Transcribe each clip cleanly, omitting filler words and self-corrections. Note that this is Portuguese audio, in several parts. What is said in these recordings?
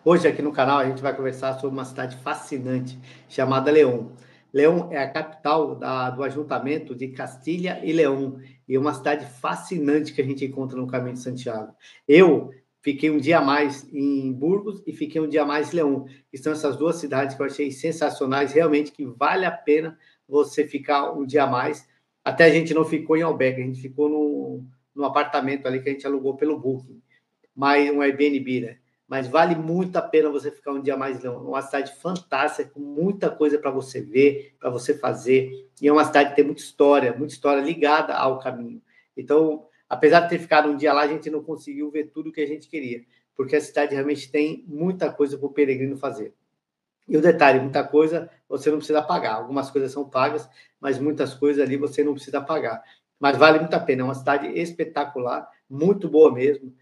Hoje aqui no canal a gente vai conversar sobre uma cidade fascinante chamada León. León é a capital do ajuntamento de Castilha e León e é uma cidade fascinante que a gente encontra no Caminho de Santiago. Eu fiquei um dia a mais em Burgos e fiquei um dia a mais em León. E são essas duas cidades que eu achei sensacionais, realmente que vale a pena você ficar um dia a mais. Até a gente não ficou em Albergue, a gente ficou no apartamento ali que a gente alugou pelo Booking, mais um Airbnb, né? Mas vale muito a pena você ficar um dia mais em León. É uma cidade fantástica, com muita coisa para você ver, para você fazer. E é uma cidade que tem muita história ligada ao caminho. Então, apesar de ter ficado um dia lá, a gente não conseguiu ver tudo o que a gente queria, porque a cidade realmente tem muita coisa para o peregrino fazer. E o detalhe, muita coisa você não precisa pagar. Algumas coisas são pagas, mas muitas coisas ali você não precisa pagar. Mas vale muito a pena. É uma cidade espetacular, muito boa mesmo.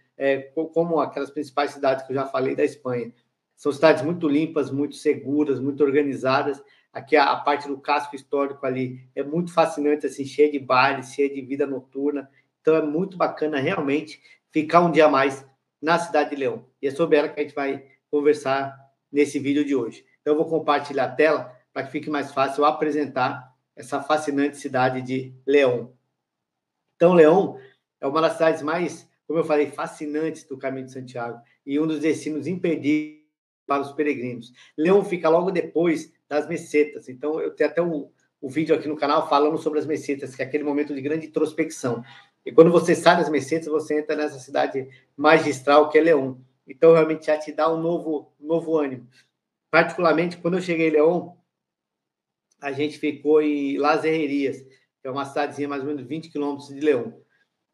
Como aquelas principais cidades que eu já falei da Espanha. São cidades muito limpas, muito seguras, muito organizadas. Aqui a parte do casco histórico ali é muito fascinante, assim, cheia de bares, cheia de vida noturna. Então é muito bacana realmente ficar um dia a mais na cidade de León. E é sobre ela que a gente vai conversar nesse vídeo de hoje. Então, eu vou compartilhar a tela para que fique mais fácil apresentar essa fascinante cidade de León. Então, León é uma das cidades mais, como eu falei, fascinantes do Caminho de Santiago e um dos destinos imperdíveis para os peregrinos. León fica logo depois das Mesetas. Então, eu tenho até o vídeo aqui no canal falando sobre as Mesetas, que é aquele momento de grande introspecção. E quando você sai das Mesetas, você entra nessa cidade magistral que é León. Então, realmente já te dá um novo ânimo. Particularmente, quando eu cheguei em León, a gente ficou em Las Herrerias, que é uma cidadezinha mais ou menos 20 quilômetros de León.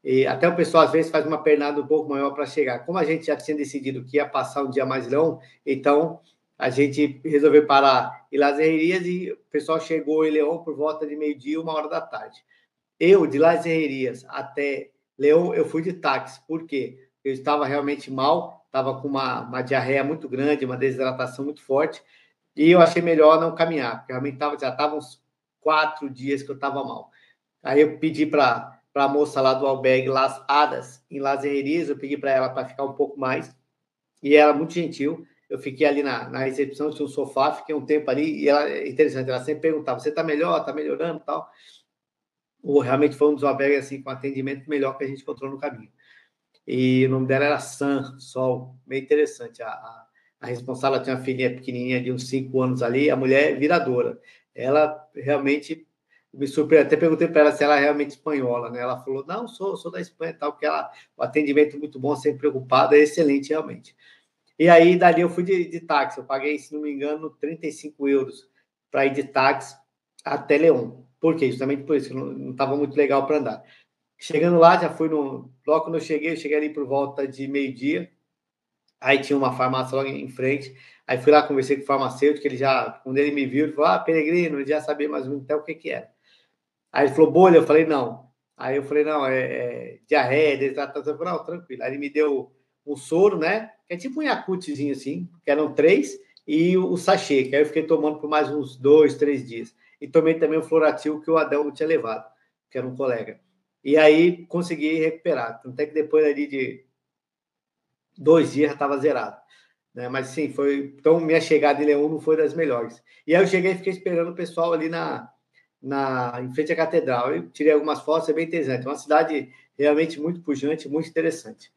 E até o pessoal, às vezes, faz uma pernada um pouco maior para chegar. Como a gente já tinha decidido que ia passar um dia mais em León, então a gente resolveu parar em Las Herrerias e o pessoal chegou em León por volta de meio-dia, 1 hora da tarde. Eu, de Las Herrerias até León, eu fui de táxi. Por quê? Eu estava realmente mal, estava com uma diarreia muito grande, uma desidratação muito forte, e eu achei melhor não caminhar, porque realmente já estava uns 4 dias que eu estava mal. Aí eu pedi para a moça lá do albergue Las Hadas, em Las Herrerias, eu pedi para ela para ficar um pouco mais, e ela muito gentil. Eu fiquei ali na recepção, tinha um sofá, fiquei um tempo ali, e ela, interessante, ela sempre perguntava, você está melhor, está melhorando e tal? Ou realmente foi um dos albergues assim, com atendimento melhor que a gente encontrou no caminho. E o nome dela era Sam Sol, meio interessante. A responsável tinha uma filhinha pequenininha de uns 5 anos ali, a mulher é viradora. Ela realmente me surpreendeu. Até perguntei para ela se ela é realmente espanhola, né? Ela falou: não, sou da Espanha e tal, porque o atendimento é muito bom, sempre preocupada, é excelente realmente. E aí, dali eu fui de táxi, eu paguei, se não me engano, 35 euros para ir de táxi até León. Por quê? Justamente por isso, não estava muito legal para andar. Chegando lá, já fui no. Logo quando eu cheguei ali por volta de meio-dia. Aí tinha uma farmácia logo em frente. Aí fui lá, conversei com o farmacêutico, ele já, quando ele me viu, ele falou: peregrino, ele já sabia mais ou menos até o que era. Aí ele falou: bolha? Eu falei: não. Aí eu falei: não, é diarreia, desidratação. Eu falei: não, tranquilo. Aí ele me deu um soro, né? Que é tipo um Yakutzinho assim, que eram 3, e o sachê, que aí eu fiquei tomando por mais uns 2, 3 dias. E tomei também o Floratil que o Adão tinha levado, que era um colega. E aí consegui recuperar. Até que depois ali de 2 dias já estava zerado. Né? Mas sim, foi. Então, minha chegada em Leão não foi das melhores. E aí eu cheguei e fiquei esperando o pessoal ali em frente à catedral. Eu tirei algumas fotos, é bem interessante. É uma cidade realmente muito pujante, muito interessante.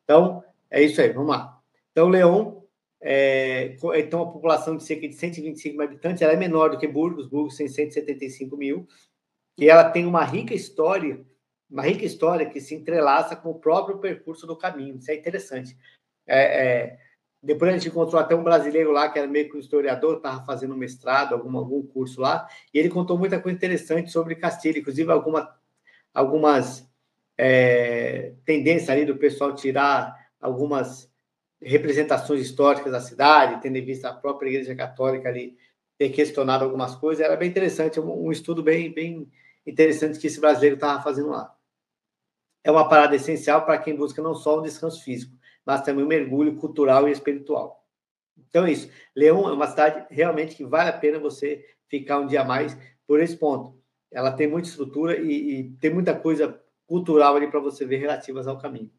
Então, é isso aí, vamos lá. Então, León tem uma população de cerca de 125 mil habitantes, ela é menor do que Burgos tem 175 mil, e ela tem uma rica história que se entrelaça com o próprio percurso do caminho. Isso é interessante. Depois a gente encontrou até um brasileiro lá, que era meio que um historiador, estava fazendo um mestrado, algum curso lá, e ele contou muita coisa interessante sobre Castilho, inclusive algumas tendências ali do pessoal tirar algumas representações históricas da cidade, tendo em vista a própria Igreja Católica ali ter questionado algumas coisas. Era bem interessante, um estudo bem interessante que esse brasileiro estava fazendo lá. É uma parada essencial para quem busca não só um descanso físico, mas também um mergulho cultural e espiritual. Então é isso. León é uma cidade realmente que vale a pena você ficar um dia a mais por esse ponto. Ela tem muita estrutura e tem muita coisa cultural ali para você ver relativas ao caminho.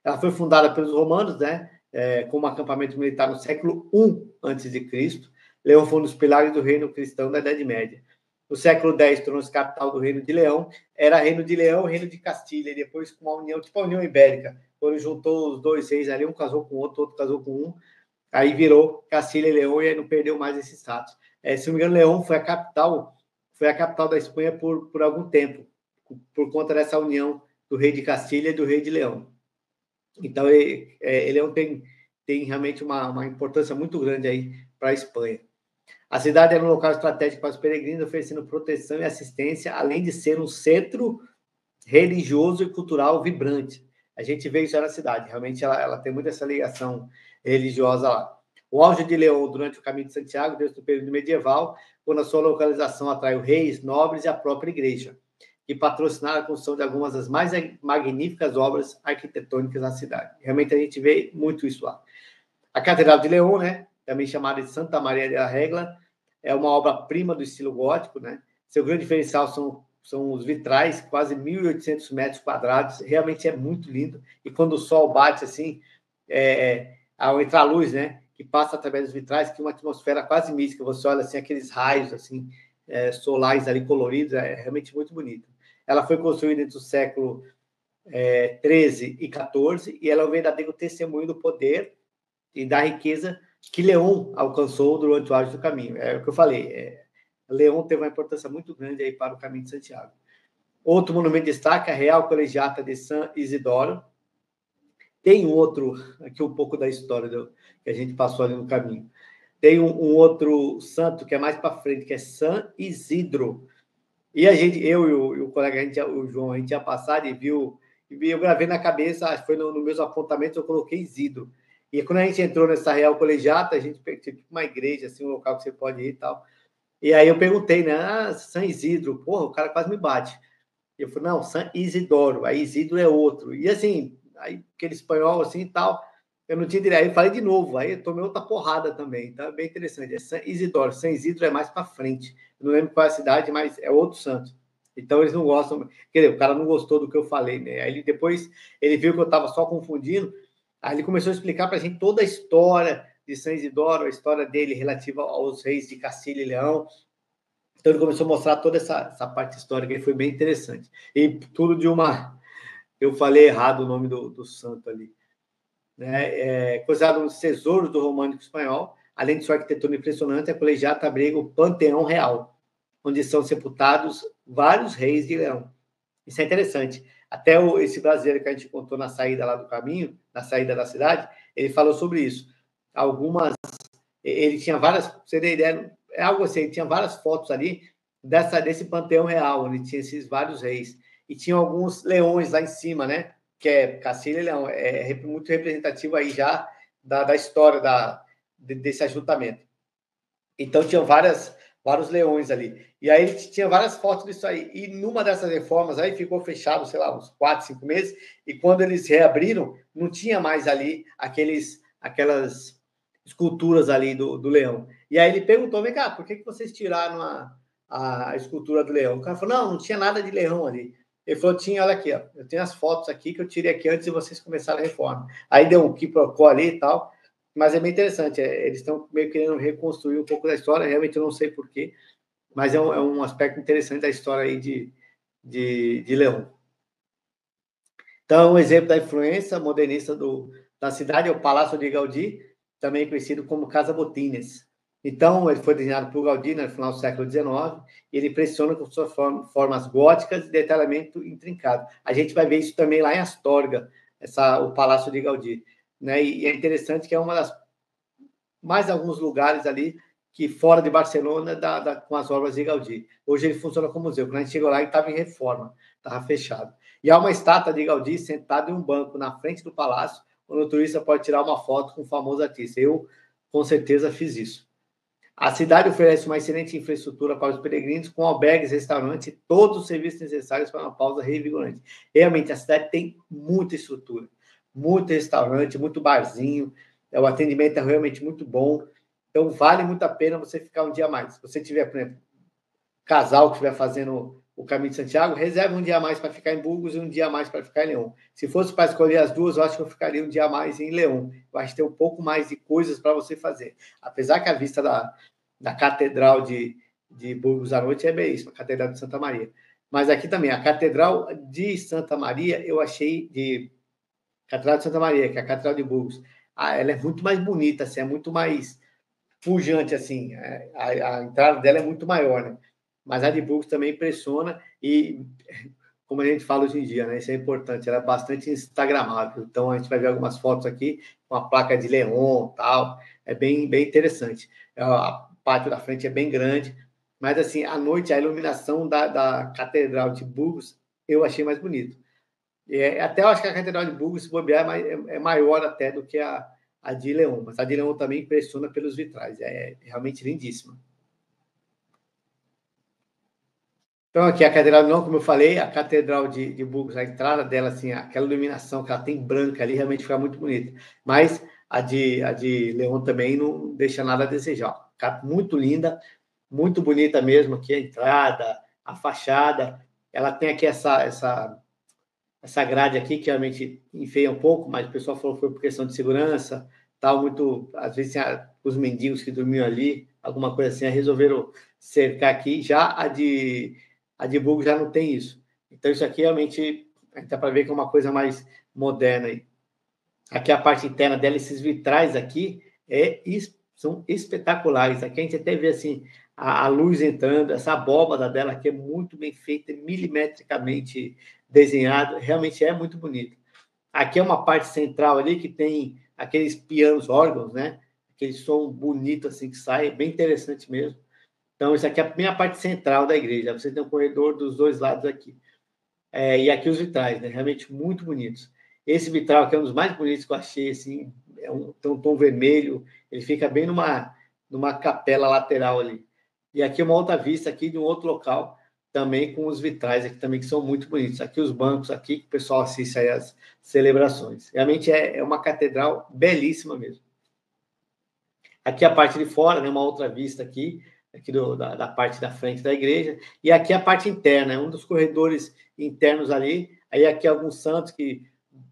Ela foi fundada pelos romanos, né? como acampamento militar no século I a.C. Leão foi um dos pilares do reino cristão da Idade Média. No século X, tornou-se capital do reino de Leão. Era reino de Leão, reino de Castilha, e depois com uma união, tipo a União Ibérica, quando juntou os dois reis ali, um casou com o outro casou com um, aí virou Castilha e Leão, e aí não perdeu mais esse status. Se não me engano, Leão foi a capital da Espanha por algum tempo, por conta dessa união do rei de Castilha e do rei de Leão. Então, Leão tem realmente uma importância muito grande aí para a Espanha. A cidade era um local estratégico para os peregrinos, oferecendo proteção e assistência, além de ser um centro religioso e cultural vibrante. A gente vê isso na cidade, realmente ela tem muito essa ligação religiosa lá. O auge de Leão durante o Caminho de Santiago, desde o período medieval, quando a sua localização atraiu reis, nobres e a própria igreja, que patrocinaram a construção de algumas das mais magníficas obras arquitetônicas da cidade. Realmente a gente vê muito isso lá. A Catedral de Leão, né, também chamada de Santa Maria de la Regla, é uma obra-prima do estilo gótico, né? Seu grande diferencial são os vitrais, quase 1.800 metros quadrados, realmente é muito lindo, e quando o sol bate, assim, ao entrar a luz, né, que passa através dos vitrais, que uma atmosfera quase mística, você olha, assim, aqueles raios, assim, solares ali coloridos, é realmente muito bonito. Ela foi construída entre o século XIII e XIV, e ela é um verdadeiro testemunho do poder e da riqueza que Leão alcançou durante o auge do caminho. É o que eu falei, Leão teve uma importância muito grande aí para o Caminho de Santiago. Outro monumento de destaque, a Real Colegiata de San Isidoro. Tem outro, aqui um pouco da história que a gente passou ali no caminho. Tem um outro santo que é mais para frente, que é San Isidro. E eu e o colega, o João, a gente ia passar e viu, e eu gravei na cabeça, acho que foi no meus apontamentos, eu coloquei Isidro. E quando a gente entrou nessa Real Colegiata, a gente tipo uma igreja, assim, um local que você pode ir e tal. E aí eu perguntei, né? San Isidro, porra, o cara quase me bate. E eu falei, não, San Isidoro, aí Isidro é outro. E assim, aí aquele espanhol assim e tal, eu não tinha direito. Aí eu falei de novo, aí eu tomei outra porrada também, tá? Bem interessante. É San Isidoro, San Isidro é mais para frente. Eu não lembro qual é a cidade, mas é outro santo. Então eles não gostam, quer dizer, o cara não gostou do que eu falei, né? Aí depois ele viu que eu estava só confundindo, aí ele começou a explicar para a gente toda a história de San Isidoro, a história dele relativa aos reis de Castilha e Leão. Então ele começou a mostrar toda essa parte histórica e foi bem interessante. E tudo de uma... Eu falei errado o nome do santo ali. Né? Considerado um dos tesouros do românico espanhol, além de sua arquitetura impressionante, a colegiata abriga o Panteão Real, onde são sepultados vários reis de Leão. Isso é interessante. Até esse brasileiro que a gente contou na saída lá do caminho, na saída da cidade, ele falou sobre isso. Ele tinha várias, pra você ter ideia, é algo assim, ele tinha várias fotos ali desse Panteão Real, onde tinha esses vários reis. E tinha alguns leões lá em cima, né? Que é Castilha e Leão. É muito representativo aí já da história desse ajuntamento. Então, tinham vários leões ali. E aí, ele tinha várias fotos disso aí. E numa dessas reformas aí, ficou fechado, sei lá, uns 4, 5 meses. E quando eles reabriram, não tinha mais ali aquelas esculturas ali do leão. E aí ele perguntou, vem cá, por que vocês tiraram a escultura do leão? O cara falou, não tinha nada de leão ali. Ele falou, olha aqui, ó, eu tenho as fotos aqui que eu tirei aqui antes de vocês começarem a reforma. Aí deu um quiprocó ali e tal, mas é bem interessante, eles estão meio querendo reconstruir um pouco da história, realmente eu não sei porquê, mas é um aspecto interessante da história aí de Leão. Então, um exemplo da influência modernista da cidade é o Palácio de Gaudí, também conhecido como Casa Botines. Então, ele foi desenhado por Gaudí no final do século XIX, e ele impressiona com suas formas góticas e detalhamento intrincado. A gente vai ver isso também lá em Astorga, o Palácio de Gaudí. Né? E é interessante que é uma das mais alguns lugares ali que fora de Barcelona com as obras de Gaudí. Hoje ele funciona como museu. Quando a gente chegou lá, ele estava em reforma, estava fechado. E há uma estátua de Gaudí sentada em um banco na frente do palácio, onde o turista pode tirar uma foto com o famoso artista. Eu, com certeza, fiz isso. A cidade oferece uma excelente infraestrutura para os peregrinos, com albergues, restaurantes e todos os serviços necessários para uma pausa revigorante. Realmente, a cidade tem muita estrutura, muito restaurante, muito barzinho, o atendimento é realmente muito bom, então vale muito a pena você ficar um dia a mais. Se você tiver, por exemplo, casal que estiver fazendo o Caminho de Santiago, reserva um dia a mais para ficar em Burgos e um dia a mais para ficar em León. Se fosse para escolher as duas, eu acho que eu ficaria um dia a mais em León. Eu acho que tem um pouco mais de coisas para você fazer. Apesar que a vista da Catedral de Burgos à noite é belíssima, a Catedral de Santa Maria. Mas aqui também, a Catedral de Santa Maria, eu achei de Catedral de Santa Maria, que é a Catedral de Burgos, ela é muito mais bonita, assim, é muito mais pujante, assim, a entrada dela é muito maior, né? Mas a de Burgos também impressiona e, como a gente fala hoje em dia, né? Isso é importante, ela é bastante instagramável. Então, a gente vai ver algumas fotos aqui com a placa de León e tal, é bem interessante. O pátio da frente é bem grande, mas, assim, à noite, a iluminação da Catedral de Burgos eu achei mais bonito. Até eu acho que a Catedral de Burgos, se bobear, é maior até do que a de León. Mas a de León também impressiona pelos vitrais. É realmente lindíssima. Então, aqui a Catedral de León, como eu falei, a Catedral de Burgos, a entrada dela, assim, aquela iluminação que ela tem branca ali, realmente fica muito bonita. Mas a de León também não deixa nada a desejar. Fica muito linda, muito bonita mesmo aqui a entrada, a fachada. Ela tem aqui essa grade aqui, que realmente enfeia um pouco, mas o pessoal falou que foi por questão de segurança, tal, muito, às vezes os mendigos que dormiam ali, alguma coisa assim, aí resolveram cercar aqui. Já a de Burgos já não tem isso. Então, isso aqui realmente dá para ver que é uma coisa mais moderna aí. Aqui a parte interna dela, esses vitrais aqui, são espetaculares. Aqui a gente até vê assim, a luz entrando, essa abóbada dela aqui é muito bem feita, milimetricamente desenhada, realmente é muito bonito. Aqui é uma parte central ali que tem aqueles pianos, órgãos, né? Aquele som bonito assim que sai, é bem interessante mesmo. Então, isso aqui é a minha parte central da igreja. Você tem um corredor dos dois lados aqui. E aqui os vitrais, né? Realmente muito bonitos. Esse vitral aqui é um dos mais bonitos que eu achei, assim, tem um tom vermelho, ele fica bem numa capela lateral ali. E aqui uma outra vista aqui de um outro local, também com os vitrais aqui também, que são muito bonitos. Aqui os bancos aqui, que o pessoal assiste aí as celebrações. Realmente é uma catedral belíssima mesmo. Aqui a parte de fora, né, uma outra vista aqui da parte da frente da igreja, e aqui a parte interna, um dos corredores internos ali, aí aqui alguns santos que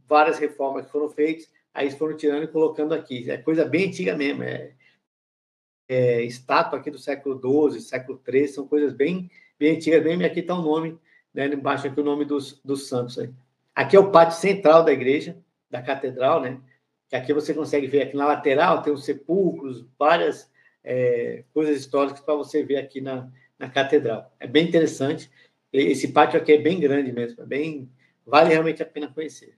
várias reformas que foram feitas, aí eles foram tirando e colocando aqui. É coisa bem antiga mesmo, estátua aqui do século XII, século XIII, são coisas bem antigas mesmo, e aqui está o nome, né, embaixo aqui o nome dos santos aí. Aqui é o pátio central da igreja, da catedral, né? Que aqui você consegue ver aqui na lateral, tem os sepulcros, várias coisas históricas para você ver aqui na catedral. É bem interessante. Esse pátio aqui é bem grande mesmo, vale realmente a pena conhecer.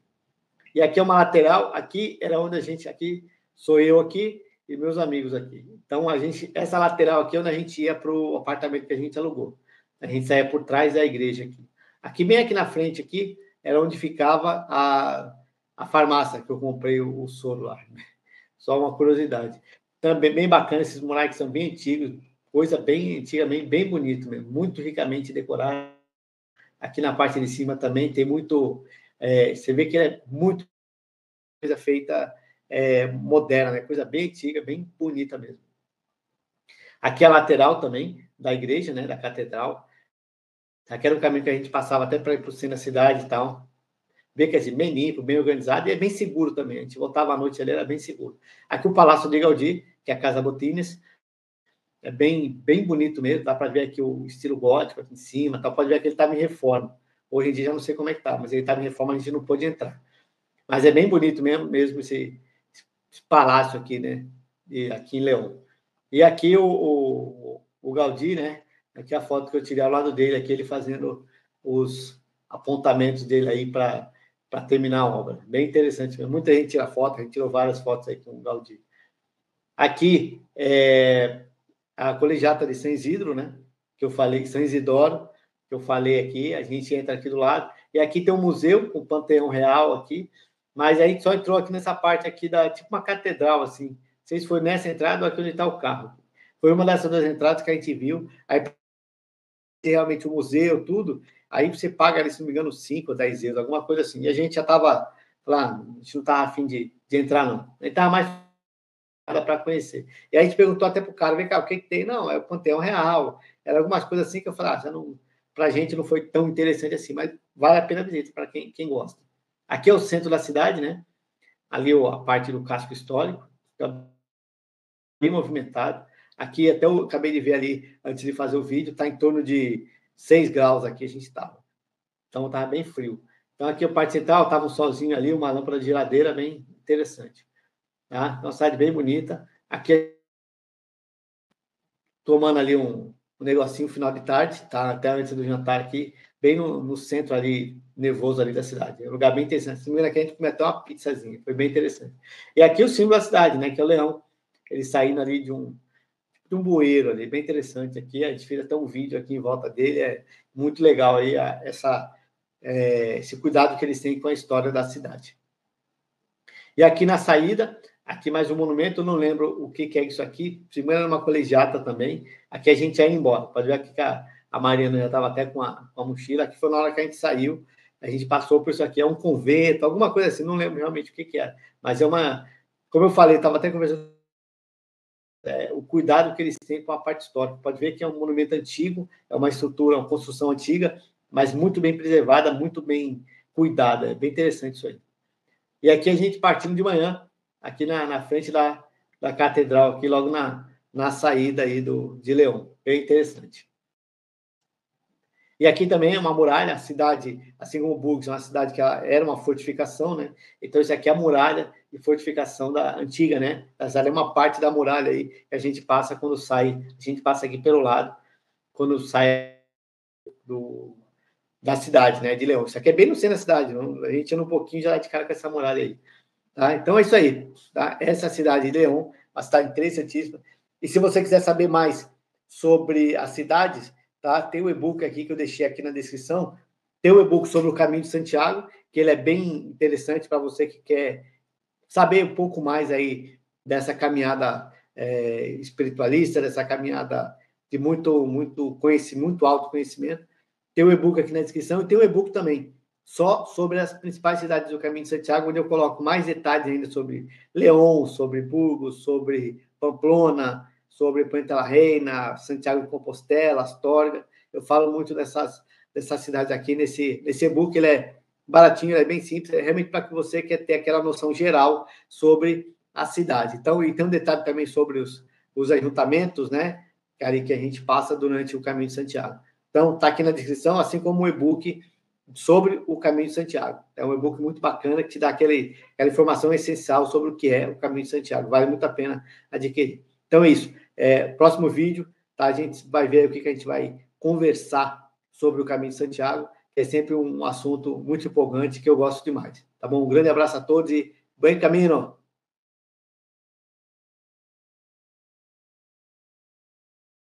E aqui é uma lateral, aqui era onde aqui sou eu aqui e meus amigos aqui. Então, essa lateral aqui é onde a gente ia para o apartamento que a gente alugou. A gente saía por trás da igreja aqui. Bem aqui na frente, aqui, era onde ficava a farmácia que eu comprei o soro lá. Só uma curiosidade. Também bem bacana, esses murais são bem antigos, coisa bem antiga, bem bonito mesmo, muito ricamente decorado. Aqui na parte de cima também tem muito. Você vê que é muito coisa feita moderna, né? Coisa bem antiga, bem bonita mesmo. Aqui a lateral também da igreja, né? Da catedral. Aqui era um caminho que a gente passava até para ir para o centro da cidade e tal. Bem, quer dizer, bem limpo, bem organizado e é bem seguro também. A gente voltava à noite ali, era bem seguro. Aqui o Palácio de Gaudí, que é a Casa Botines, é bem bonito mesmo. Dá para ver aqui o estilo gótico aqui em cima, tal. Pode ver que ele estava em reforma. Hoje em dia já não sei como é que tá, mas ele estava em reforma, a gente não pôde entrar. Mas é bem bonito mesmo esse palácio aqui, né? Aqui em León. E aqui o Gaudí, né? Aqui a foto que eu tirei ao lado dele, aqui ele fazendo os apontamentos dele aí para terminar a obra. Bem interessante mesmo. Muita gente tira foto, a gente tirou várias fotos aí com o Gaudí. Aqui é a Colegiata de São Isidro, né? Que eu falei, São Isidoro, que eu falei aqui. A gente entra aqui do lado. E aqui tem um museu, com o Panteão Real aqui. Mas a gente só entrou aqui nessa parte aqui tipo uma catedral, assim. Não sei se foi nessa entrada ou aqui onde está o carro. Foi uma dessas duas entradas que a gente viu. Aí, realmente, o museu, tudo. Aí você paga ali, se não me engano, 5 ou 10 euros, alguma coisa assim. E a gente já estava lá, a gente não estava afim de entrar, não. A gente estava mais para conhecer. E aí a gente perguntou até para o cara, vem cá, o que tem? Não, é o Panteão Real. Era algumas coisas assim que eu falei, já para a gente não foi tão interessante assim, mas vale a pena a visita para quem gosta. Aqui é o centro da cidade, né? Ali a parte do casco histórico, fica bem movimentado. Aqui, até eu acabei de ver ali, antes de fazer o vídeo, está em torno de 6 graus aqui a gente estava. Então, estava bem frio. Então, aqui a parte central, estava um solzinho ali, uma lâmpada de geladeira bem interessante. Tá? Então, uma cidade bem bonita. Aqui, tomando ali um negocinho final de tarde, tá? Até antes do jantar aqui, bem no centro ali, nervoso ali da cidade. É um lugar bem interessante. Se não me engano, aqui a gente comeu até uma pizzazinha, foi bem interessante. E aqui o símbolo da cidade, né? Que é o leão. Ele saindo ali de um bueiro ali, bem interessante aqui. A gente fez até um vídeo aqui em volta dele, é muito legal aí esse cuidado que eles têm com a história da cidade. E aqui na saída, aqui mais um monumento, eu não lembro o que é isso aqui, se não era uma colegiata também. Aqui a gente ia embora. Pode ver aqui que a Mariana já estava até com a mochila. Aqui foi na hora que a gente saiu, a gente passou por isso aqui, é um convento, alguma coisa assim, não lembro realmente o que era. Mas é uma, como eu falei, estava até conversando, o cuidado que eles têm com a parte histórica. Pode ver que é um monumento antigo, é uma estrutura, uma construção antiga, mas muito bem preservada, muito bem cuidada. É bem interessante isso aí. E aqui a gente partindo de manhã, aqui na frente da catedral, aqui logo na saída aí de León. Bem interessante. E aqui também é uma muralha, a cidade, assim como Burgos, é uma cidade que era uma fortificação, né? Então, isso aqui é a muralha e fortificação da antiga, né? Essa é uma parte da muralha aí que a gente passa quando sai, a gente passa aqui pelo lado, quando sai da cidade, né? De León. Isso aqui é bem no centro da cidade, a gente anda um pouquinho já de cara com essa muralha aí. Tá? Então é isso aí. Tá? Essa é a cidade de León, uma cidade interessantíssima. E se você quiser saber mais sobre as cidades, tá? Tem o e-book aqui que eu deixei aqui na descrição. Tem o e-book sobre o Caminho de Santiago, que ele é bem interessante para você que quer saber um pouco mais aí dessa caminhada espiritualista, dessa caminhada de muito conhecimento, muito autoconhecimento. Tem o e-book aqui na descrição e tem o e-book também só sobre as principais cidades do Caminho de Santiago, onde eu coloco mais detalhes ainda sobre León, sobre Burgos, sobre Pamplona, sobre Puente la Reina, Santiago de Compostela, Astorga. Eu falo muito dessas cidades aqui nesse e-book. Ele é baratinho, ele é bem simples, é realmente para que você quer ter aquela noção geral sobre a cidade. Então, e tem um detalhe também sobre os ajuntamentos, né, que a gente passa durante o Caminho de Santiago. Então, está aqui na descrição, assim como o e-book sobre o Caminho de Santiago. É um e-book muito bacana que te dá aquela informação essencial sobre o que é o Caminho de Santiago. Vale muito a pena adquirir. Então é isso. Próximo vídeo, tá? A gente vai ver o que a gente vai conversar sobre o Caminho de Santiago, que é sempre um assunto muito empolgante que eu gosto demais. Tá bom? Um grande abraço a todos e bom caminho!